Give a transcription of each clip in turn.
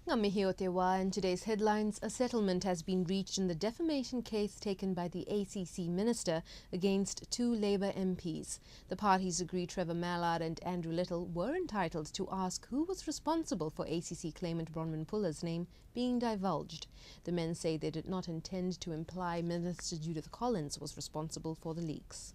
Ngamihi o te wā, in today's headlines, a settlement has been reached in the defamation case taken by the ACC Minister against two Labour MPs. The parties agree Trevor, Mallard and Andrew Little were entitled to ask who was responsible for ACC claimant Bronwyn Puller's name being divulged. The men say they did not intend to imply Minister Judith Collins was responsible for the leaks.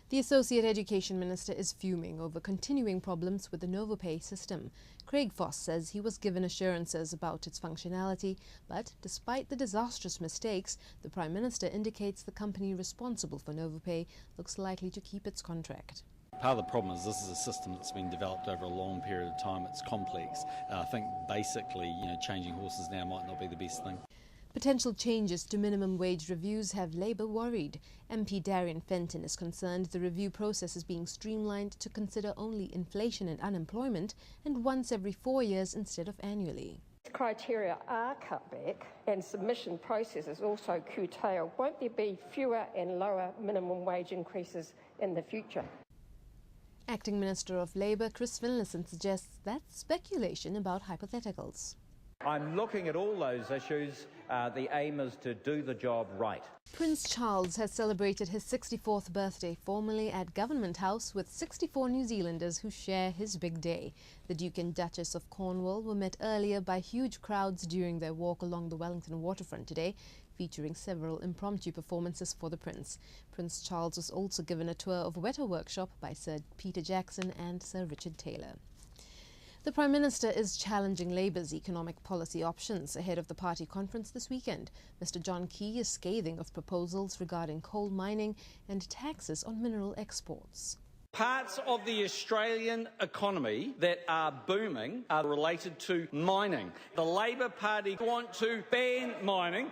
The Associate Education Minister is fuming over continuing problems with the NovoPay system. Craig Foss says he was given assurances about its functionality, but despite the disastrous mistakes, the Prime Minister indicates the company responsible for NovoPay looks likely to keep its contract. Part of the problem is this is a system that's been developed over a long period of time. It's complex. I think basically, changing horses now might not be the best thing. Potential changes to minimum wage reviews have Labour worried. MP Darian Fenton is concerned the review process is being streamlined to consider only inflation and unemployment and once every 4 years instead of annually. Criteria are cut back and submission processes also curtailed. Won't there be fewer and lower minimum wage increases in the future? Acting Minister of Labour Chris Finlayson suggests that's speculation about hypotheticals. I'm looking at all those issues. The aim is to do the job right. Prince Charles has celebrated his 64th birthday formally at Government House with 64 New Zealanders who share his big day. The Duke and Duchess of Cornwall were met earlier by huge crowds during their walk along the Wellington waterfront today, featuring several impromptu performances for the Prince. Prince Charles was also given a tour of Weta Workshop by Sir Peter Jackson and Sir Richard Taylor. The Prime Minister is challenging Labour's economic policy options ahead of the party conference this weekend. Mr John Key is scathing of proposals regarding coal mining and taxes on mineral exports. Parts of the Australian economy that are booming are related to mining. The Labor Party want to ban mining.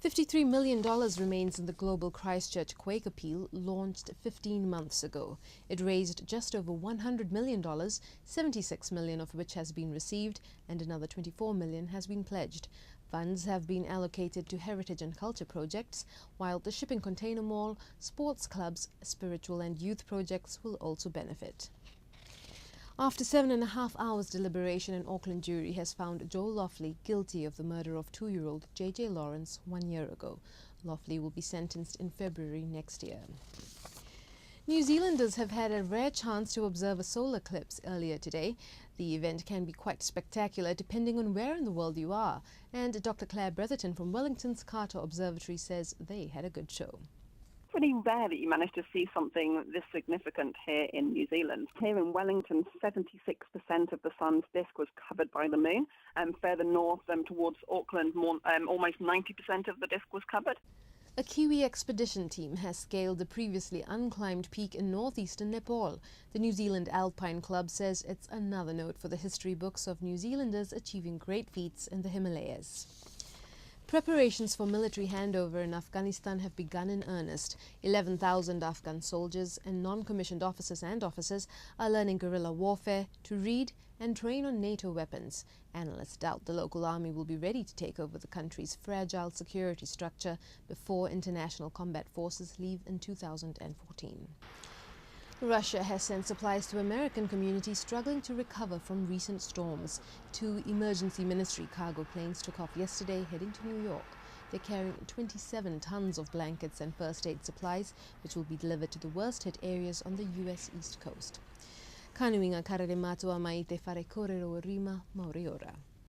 $53 million remains in the global Christchurch quake appeal launched 15 months ago. It raised just over $100 million, $76 million of which has been received and another $24 million has been pledged. Funds have been allocated to heritage and culture projects, while the shipping container mall, sports clubs, spiritual and youth projects will also benefit. After 7.5 hours deliberation, an Auckland jury has found Joel Loughley guilty of the murder of 2-year-old JJ Lawrence 1 year ago. Loughley will be sentenced in February next year. New Zealanders have had a rare chance to observe a solar eclipse earlier today. The event can be quite spectacular depending on where in the world you are. And Dr. Claire Bretherton from Wellington's Carter Observatory says they had a good show. Pretty rare that you manage to see something this significant here in New Zealand. Here in Wellington, 76% of the sun's disk was covered by the moon, and further north towards Auckland, almost 90% of the disk was covered. A Kiwi expedition team has scaled the previously unclimbed peak in northeastern Nepal. The New Zealand Alpine Club says it's another note for the history books of New Zealanders achieving great feats in the Himalayas. Preparations for military handover in Afghanistan have begun in earnest. 11,000 Afghan soldiers and non-commissioned officers are learning guerrilla warfare to read and train on NATO weapons. Analysts doubt the local army will be ready to take over the country's fragile security structure before international combat forces leave in 2014. Russia has sent supplies to American communities struggling to recover from recent storms. 2 emergency ministry cargo planes took off yesterday heading to New York. They're carrying 27 tons of blankets and first aid supplies, which will be delivered to the worst hit areas on the U.S. East Coast. Kanuinga karere matua mai te whare kōrero rima mauri ora.